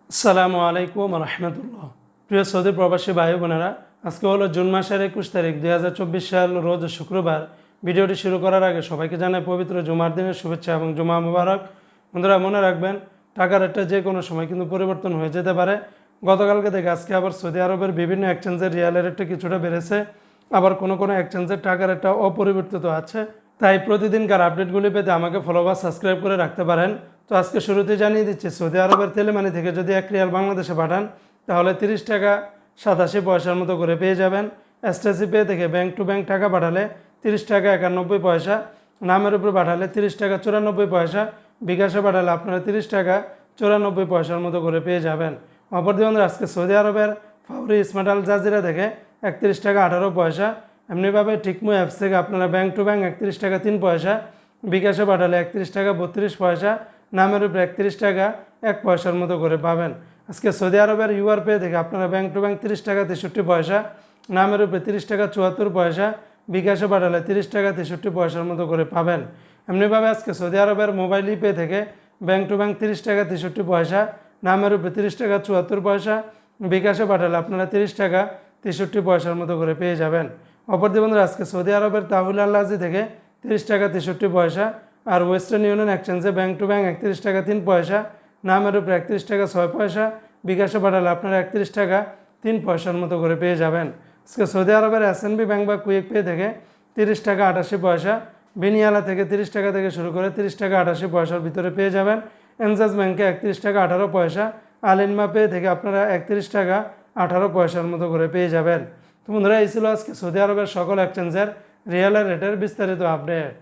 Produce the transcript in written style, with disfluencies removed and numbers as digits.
আসসালামু আলাইকুম রহমতুল্লাহ। প্রিয় সৌদি প্রবাসী ভাই বোনেরা, আজকে হলো জুন মাসের 21 তারিখ 2024 সাল, রোজ শুক্রবার। ভিডিওটি শুরু করার আগে সবাইকে জানাই পবিত্র জুমার দিনের শুভেচ্ছা এবং জুমা মুবারক। বন্ধুরা, মনে রাখবেন টাকার রেটটা যে কোনো সময় কিন্তু পরিবর্তন হয়ে যেতে পারে। গতকালকে থেকে আজকে আবার সৌদি আরবের বিভিন্ন এক্সচেঞ্জের রিয়ালের রেটটা কিছুটা বেড়েছে, আবার কোনো কোনো এক্সচেঞ্জের টাকার রেটটা অপরিবর্তিত আছে। তাই প্রতিদিনকার আপডেটগুলি পেতে আমাকে ফলো বা সাবস্ক্রাইব করে রাখতে পারেন। তো আজকে শুরুতে জানিয়ে দিচ্ছি, সৌদি আরবের তেলেমানি থেকে যদি 1 রিয়াল বাংলাদেশে পাঠান তাহলে 30 টাকা 87 পয়সার মতো করে পেয়ে যাবেন। এসটিসি পে থেকে ব্যাংক টু ব্যাংক টাকা পাঠালে 30 টাকা 91 পয়সা, নামের উপরে পাঠালে 30 টাকা 94 পয়সা, বিকাশে পাঠালে আপনারা 30 টাকা 94 পয়সার মতো করে পেয়ে যাবেন। অপরদিকে আজকে সৌদি আরবের ফাউরি স্মার্ট আল জাজিরা থেকে 31 টাকা 18 পয়সা, এমনিভাবে টিকমো অ্যাপস থেকে আপনারা ব্যাংক টু ব্যাংক 31 টাকা 3 পয়সা, বিকাশে পাঠালে 31 টাকা 32 পয়সা, নামের উপরে 31 টাকা 1 পয়সার মতো করে পাবেন। আজকে সৌদি আরবের ইউআর পে থেকে আপনারা ব্যাংক টু ব্যাংক 30 টাকা 63 পয়সা, নামের উপরে 30 টাকা 74 পয়সা, বিকাশে পাঠালে 30 টাকা 63 পয়সার মতো করে পাবেন। এমনিভাবে আজকে সৌদি আরবের মোবাইল পে থেকে ব্যাংক টু ব্যাংক 30 টাকা 63 পয়সা, নামের উপরে 30 টাকা 74 পয়সা, বিকাশে পাঠালে আপনারা 30 টাকা 63 পয়সার মতো করে পেয়ে যাবেন। অপরদিকে বন্ধুরা, আজকে সৌদি আরবের তাহুল আল্লাজি থেকে 30 টাকা 63 পয়সা, আর ওয়েস্টার্ন ইউনিয়ন এক্সচেঞ্জে ব্যাংক টু ব্যাংক 31 টাকা 3 পয়সা, নামের উপরে 31 টাকা 6 পয়সা, বিকাশে পাঠালে আপনারা 31 টাকা 3 পয়সার মতো করে পেয়ে যাবেন। আজকে সৌদি আরবের এসএনবি ব্যাংক বা কুইক পে থেকে 30 টাকা 88 পয়সা, বিনিয়ালা থেকে 30 টাকা থেকে শুরু করে 30 টাকা 88 পয়সার ভিতরে পেয়ে যাবেন। এনজাজ ব্যাংকে 31 টাকা 18 পয়সা, আলিনমা পে থেকে আপনারা 31 টাকা 18 পয়সার মতো করে পেয়ে যাবেন। তো বন্ধুরা, এই ছিল আজকে সৌদি আরবের সকল এক্সচেঞ্জের রিয়ালের রেটের বিস্তারিত আপডেট।